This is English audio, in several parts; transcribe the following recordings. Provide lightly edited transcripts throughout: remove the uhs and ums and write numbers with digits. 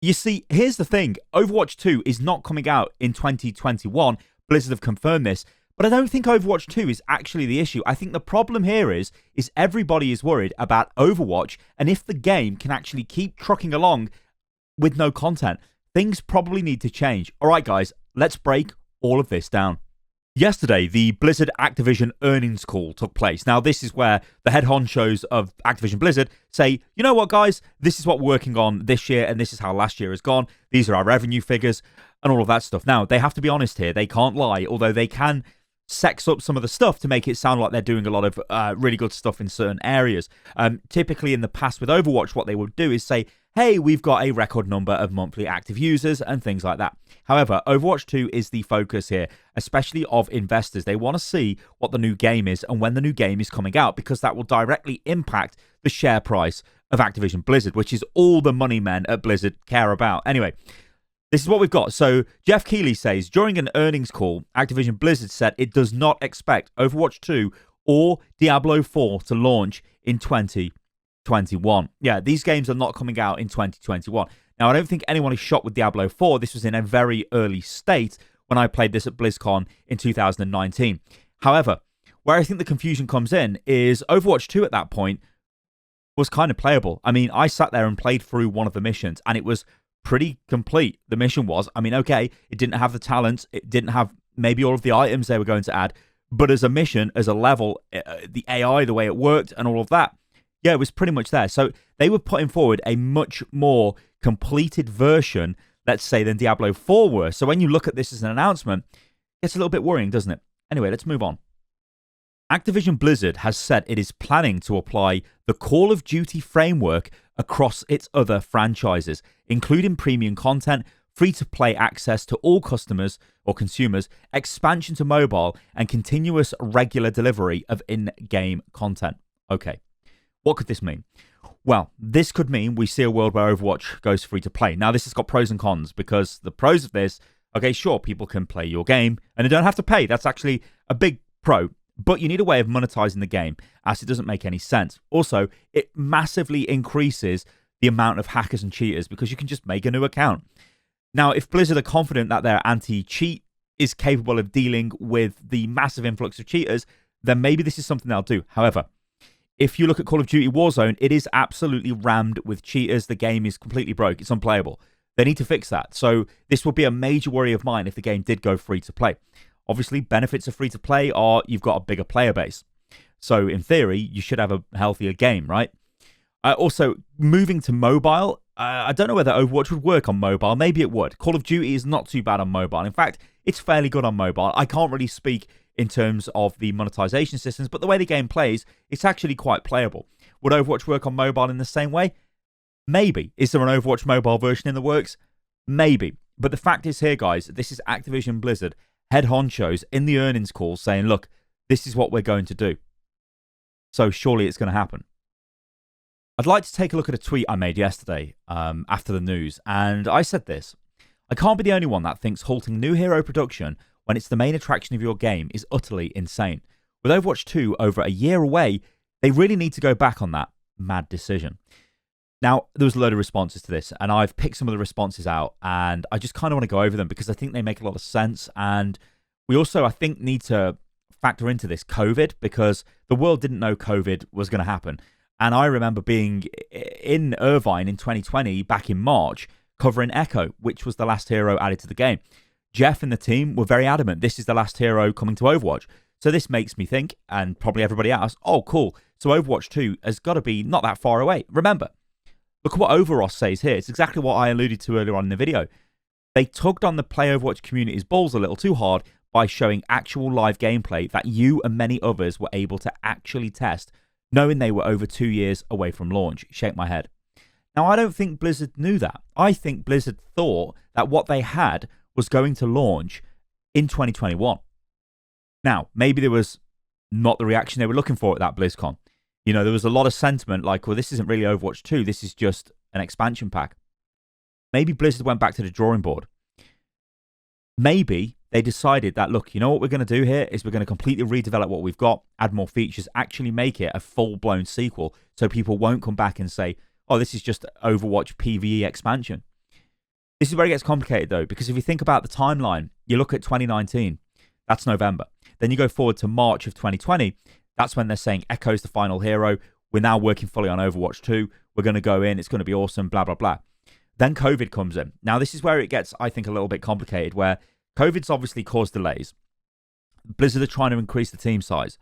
You see, here's the thing. Overwatch 2 is not coming out in 2021. Blizzard have confirmed this. But I don't think Overwatch 2 is actually the issue. I think the problem here is everybody is worried about Overwatch and if the game can actually keep trucking along with no content. Things probably need to change. All right, guys, let's break all of this down. Yesterday, the Blizzard Activision earnings call took place. Now, this is where the head honchos of Activision Blizzard say, you know what, guys, this is what we're working on this year, and this is how last year has gone. These are our revenue figures, and all of that stuff. Now, they have to be honest here. They can't lie, although they can sex up some of the stuff to make it sound like they're doing a lot of really good stuff in certain areas. Typically, in the past with Overwatch, what they would do is say, hey, we've got a record number of monthly active users and things like that. However, Overwatch 2 is the focus here, especially of investors. They want to see what the new game is and when the new game is coming out, because that will directly impact the share price of Activision Blizzard, which is all the money men at Blizzard care about. Anyway, this is what we've got. So Jeff Keighley says, during an earnings call, Activision Blizzard said it does not expect Overwatch 2 or Diablo 4 to launch in 2021. Yeah, these games are not coming out in 2021. Now, I don't think anyone is shocked with Diablo 4. This was in a very early state when I played this at BlizzCon in 2019. However, where I think the confusion comes in is Overwatch 2 at that point was kind of playable. I mean, I sat there and played through one of the missions, and it was pretty complete. The mission was, I mean, okay, it didn't have the talents, it didn't have maybe all of the items they were going to add, but as a mission, as a level, the AI, the way it worked, and all of that, yeah, it was pretty much there. So they were putting forward a much more completed version, let's say, than Diablo 4 were. So when you look at this as an announcement, it's a little bit worrying, doesn't it? Anyway, let's move on. Activision Blizzard has said it is planning to apply the Call of Duty framework across its other franchises, including premium content, free-to-play access to all customers or consumers, expansion to mobile, and continuous regular delivery of in-game content. Okay. What could this mean? Well, this could mean we see a world where Overwatch goes free to play. Now, this has got pros and cons, because the pros of this, okay, sure, people can play your game and they don't have to pay. That's actually a big pro, but you need a way of monetizing the game, as it doesn't make any sense. Also, it massively increases the amount of hackers and cheaters, because you can just make a new account. Now, if Blizzard are confident that their anti-cheat is capable of dealing with the massive influx of cheaters, then maybe this is something they'll do. However, if you look at Call of Duty Warzone, it is absolutely rammed with cheaters. The game is completely broke. It's unplayable. They need to fix that. So this would be a major worry of mine if the game did go free to play. Obviously, benefits of free to play are you've got a bigger player base. So in theory, you should have a healthier game, right? Also, moving to mobile, I don't know whether Overwatch would work on mobile. Maybe it would. Call of Duty is not too bad on mobile. In fact, it's fairly good on mobile. I can't really speak in terms of the monetization systems, but the way the game plays, it's actually quite playable. Would Overwatch work on mobile in the same way? Maybe. Is there an Overwatch mobile version in the works? Maybe. But the fact is here, guys, this is Activision Blizzard head honchos in the earnings call saying, look, this is what we're going to do. So surely it's going to happen. I'd like to take a look at a tweet I made yesterday after the news, and I said this: I can't be the only one that thinks halting new hero production when it's the main attraction of your game is utterly insane. With Overwatch 2 over a year away, they really need to go back on that mad decision. Now, there was a load of responses to this, and I've picked some of the responses out, and I just kind of want to go over them because I think they make a lot of sense. And we also, I think, need to factor into this COVID, because the world didn't know COVID was going to happen. And I remember being in Irvine in 2020, back in March, covering Echo, which was the last hero added to the game. Jeff and the team were very adamant, this is the last hero coming to Overwatch. So this makes me think, and probably everybody else, oh, cool. So Overwatch 2 has got to be not that far away. Remember, look at what Overwatch says here. It's exactly what I alluded to earlier on in the video. They tugged on the Play Overwatch community's balls a little too hard by showing actual live gameplay that you and many others were able to actually test, knowing they were over 2 years away from launch. Shake my head. Now, I don't think Blizzard knew that. I think Blizzard thought that what they had was going to launch in 2021. Now, maybe there was not the reaction they were looking for at that BlizzCon. You know, there was a lot of sentiment like, well, this isn't really Overwatch 2. This is just an expansion pack. Maybe Blizzard went back to the drawing board. Maybe they decided that, look, you know what we're going to do here is we're going to completely redevelop what we've got, add more features, actually make it a full-blown sequel so people won't come back and say, oh, this is just Overwatch PvE expansion. This is where it gets complicated, though, because if you think about the timeline, you look at 2019, that's November. Then you go forward to March of 2020, that's when they're saying Echo's the final hero. We're now working fully on Overwatch 2. We're going to go in. It's going to be awesome, blah, blah, blah. Then COVID comes in. Now, this is where it gets, I think, a little bit complicated, where COVID's obviously caused delays. Blizzard are trying to increase the team size.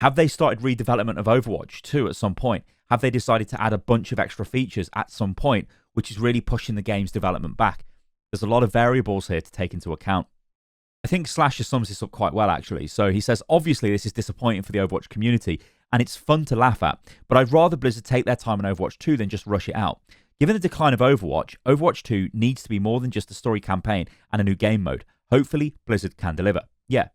Have they started redevelopment of Overwatch 2 at some point? Have they decided to add a bunch of extra features at some point, which is really pushing the game's development back? There's a lot of variables here to take into account. I think Slasher sums this up quite well, actually. So he says, obviously, this is disappointing for the Overwatch community, and it's fun to laugh at, but I'd rather Blizzard take their time on Overwatch 2 than just rush it out. Given the decline of Overwatch, Overwatch 2 needs to be more than just a story campaign and a new game mode. Hopefully, Blizzard can deliver. Yeah.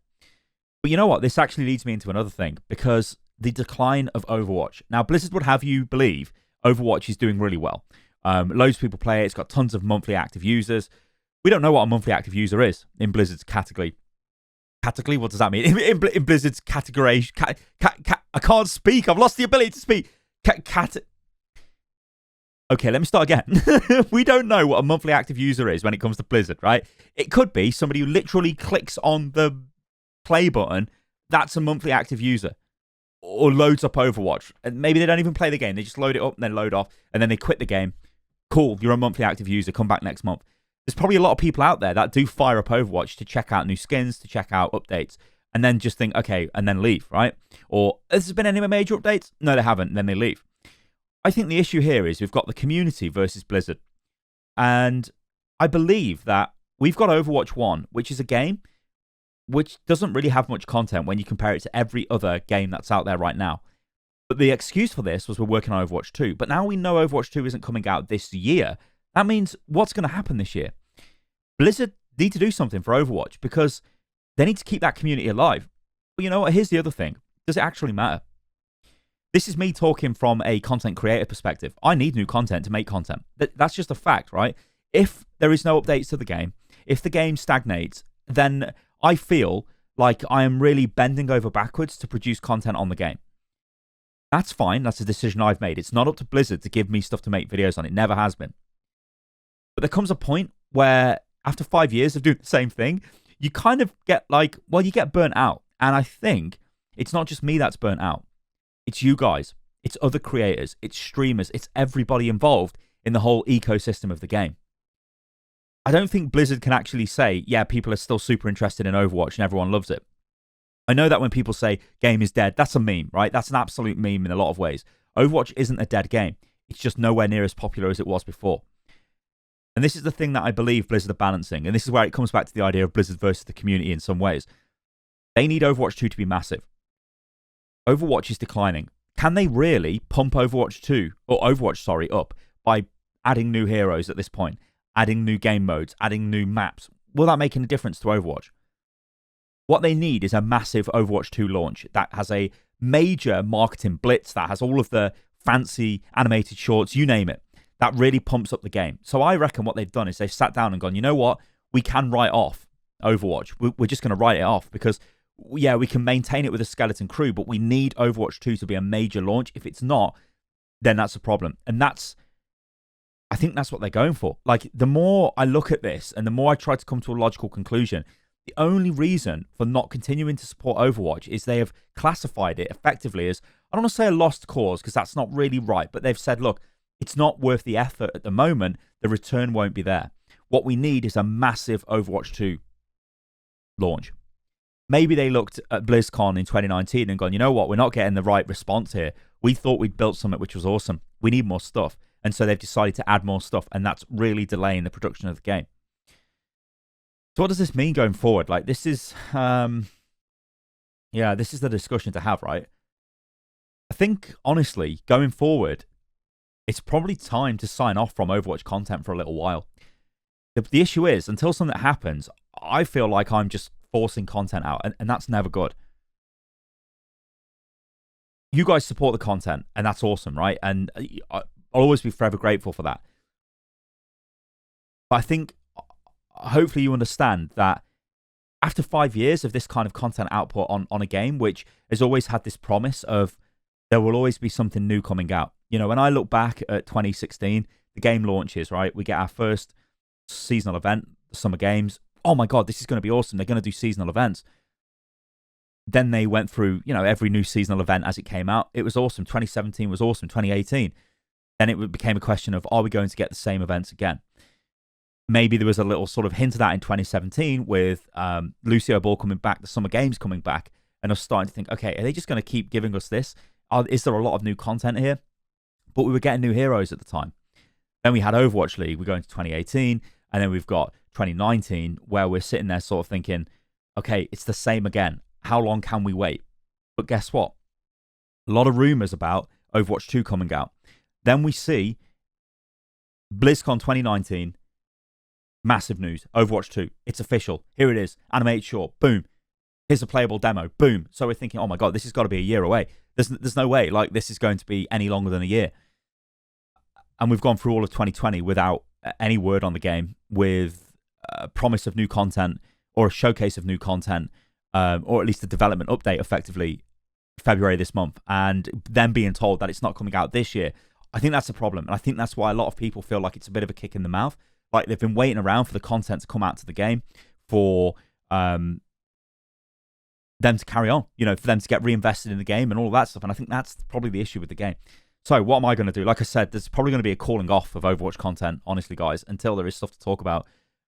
But you know what? This actually leads me into another thing, because the decline of Overwatch. Now, Blizzard would have you believe Overwatch is doing really well. Loads of people play it. It's got tons of monthly active users. We don't know what a monthly active user is in Blizzard's category. Category? What does that mean? In Blizzard's category. I can't speak. I've lost the ability to speak. Okay, let me start again. We don't know what a monthly active user is when it comes to Blizzard, right? It could be somebody who literally clicks on the play button. That's a monthly active user. Or loads up Overwatch. And maybe they don't even play the game. They just load it up and then load off. And then they quit the game. Cool, you're a monthly active user. Come back next month. There's probably a lot of people out there that do fire up Overwatch to check out new skins, to check out updates, and then just think, okay, and then leave, right? Or, has there been any major updates? No, they haven't, and then they leave. I think the issue here is we've got the community versus Blizzard. And I believe that we've got Overwatch 1, which is a game which doesn't really have much content when you compare it to every other game that's out there right now. But the excuse for this was we're working on Overwatch 2. But now we know Overwatch 2 isn't coming out this year. That means what's going to happen this year? Blizzard need to do something for Overwatch because they need to keep that community alive. But you know what? Here's the other thing. Does it actually matter? This is me talking from a content creator perspective. I need new content to make content. That's just a fact, right? If there is no updates to the game, if the game stagnates, then I feel like I am really bending over backwards to produce content on the game. That's fine. That's a decision I've made. It's not up to Blizzard to give me stuff to make videos on. It never has been. But there comes a point where after 5 years of doing the same thing, you kind of get like, well, you get burnt out. And I think it's not just me that's burnt out. It's you guys. It's other creators. It's streamers. It's everybody involved in the whole ecosystem of the game. I don't think Blizzard can actually say, yeah, people are still super interested in Overwatch and everyone loves it. I know that when people say game is dead, that's a meme, right? That's an absolute meme in a lot of ways. Overwatch isn't a dead game. It's just nowhere near as popular as it was before. And this is the thing that I believe Blizzard are balancing. And this is where it comes back to the idea of Blizzard versus the community in some ways. They need Overwatch 2 to be massive. Overwatch is declining. Can they really pump Overwatch 2, or Overwatch, sorry, up by adding new heroes at this point? Adding new game modes, adding new maps? Will that make any difference to Overwatch? What they need is a massive Overwatch 2 launch that has a major marketing blitz, that has all of the fancy animated shorts, you name it. That really pumps up the game. So I reckon what they've done is they've sat down and gone, you know what? We can write off Overwatch. We're just going to write it off because, yeah, we can maintain it with a skeleton crew, but we need Overwatch 2 to be a major launch. If it's not, then that's a problem. And I think that's what they're going for. Like, the more I look at this and the more I try to come to a logical conclusion, the only reason for not continuing to support Overwatch is they have classified it effectively as, I don't want to say a lost cause because that's not really right, but they've said, look, it's not worth the effort at the moment. The return won't be there. What we need is a massive Overwatch 2 launch. Maybe they looked at BlizzCon in 2019 and gone, you know what? We're not getting the right response here. We thought we'd built something which was awesome. We need more stuff. And so they've decided to add more stuff, and that's really delaying the production of the game. So what does this mean going forward? Like, this is, this is the discussion to have, right? I think, honestly, going forward, it's probably time to sign off from Overwatch content for a little while. The issue is, until something happens, I feel like I'm just forcing content out, and that's never good. You guys support the content, and that's awesome, right? And I'll always be forever grateful for that. But I think, hopefully you understand that after 5 years of this kind of content output on a game, which has always had this promise of there will always be something new coming out. You know, when I look back at 2016, the game launches, right? We get our first seasonal event, the Summer Games. Oh my God, this is going to be awesome. They're going to do seasonal events. Then they went through, every new seasonal event as it came out. It was awesome. 2017 was awesome. 2018. Then it became a question of, are we going to get the same events again? Maybe there was a little sort of hint of that in 2017 with Lucio Ball coming back, the Summer Games coming back, and us starting to think, okay, are they just going to keep giving us this? Is there a lot of new content here? But we were getting new heroes at the time. Then we had Overwatch League. We go into 2018, and then we've got 2019, where we're sitting there sort of thinking, okay, it's the same again. How long can we wait? But guess what? A lot of rumors about Overwatch 2 coming out. Then we see BlizzCon 2019, massive news. Overwatch 2, it's official. Here it is, animated short, boom. Here's a playable demo, boom. So we're thinking, oh my God, this has got to be a year away. There's no way like this is going to be any longer than a year. And we've gone through all of 2020 without any word on the game, with a promise of new content or a showcase of new content, or at least a development update effectively February this month, and then being told that it's not coming out this year. I think that's a problem. And I think that's why a lot of people feel like it's a bit of a kick in the mouth. Like they've been waiting around for the content to come out to the game, for them to carry on, for them to get reinvested in the game and all of that stuff. And I think that's probably the issue with the game. So what am I going to do? Like I said, there's probably going to be a calling off of Overwatch content, honestly, guys, until there is stuff to talk about.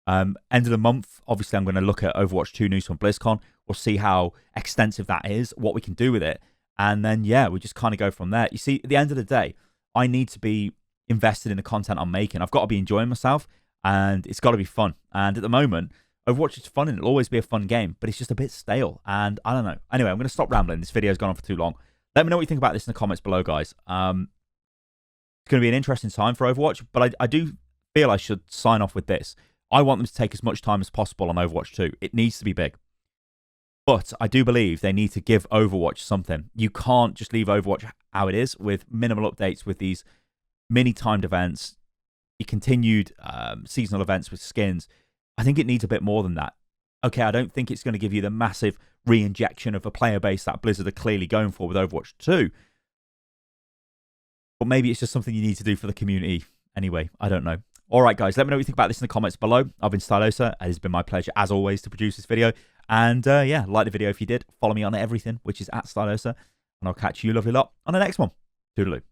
End of the month, obviously, I'm going to look at Overwatch 2 news from BlizzCon. We'll see how extensive that is, what we can do with it. And then, we just kind of go from there. You see, at the end of the day, I need to be invested in the content I'm making. I've got to be enjoying myself, and it's got to be fun. And at the moment, Overwatch is fun, and it'll always be a fun game, but it's just a bit stale. And I don't know. Anyway, I'm going to stop rambling. This video's gone on for too long. Let me know what you think about this in the comments below, guys. It's going to be an interesting time for Overwatch, but I do feel I should sign off with this. I want them to take as much time as possible on Overwatch 2. It needs to be big. But I do believe they need to give Overwatch something. You can't just leave Overwatch how it is, with minimal updates, with these mini-timed events, your continued seasonal events with skins. I think it needs a bit more than that. Okay, I don't think it's going to give you the massive re-injection of a player base that Blizzard are clearly going for with Overwatch 2. But maybe it's just something you need to do for the community anyway. I don't know. All right, guys, let me know what you think about this in the comments below. I've been Stylosa. It has been my pleasure, as always, to produce this video. And like the video if you did. Follow me on everything, which is @Stylosa. And I'll catch you lovely lot on the next one. Toodaloo.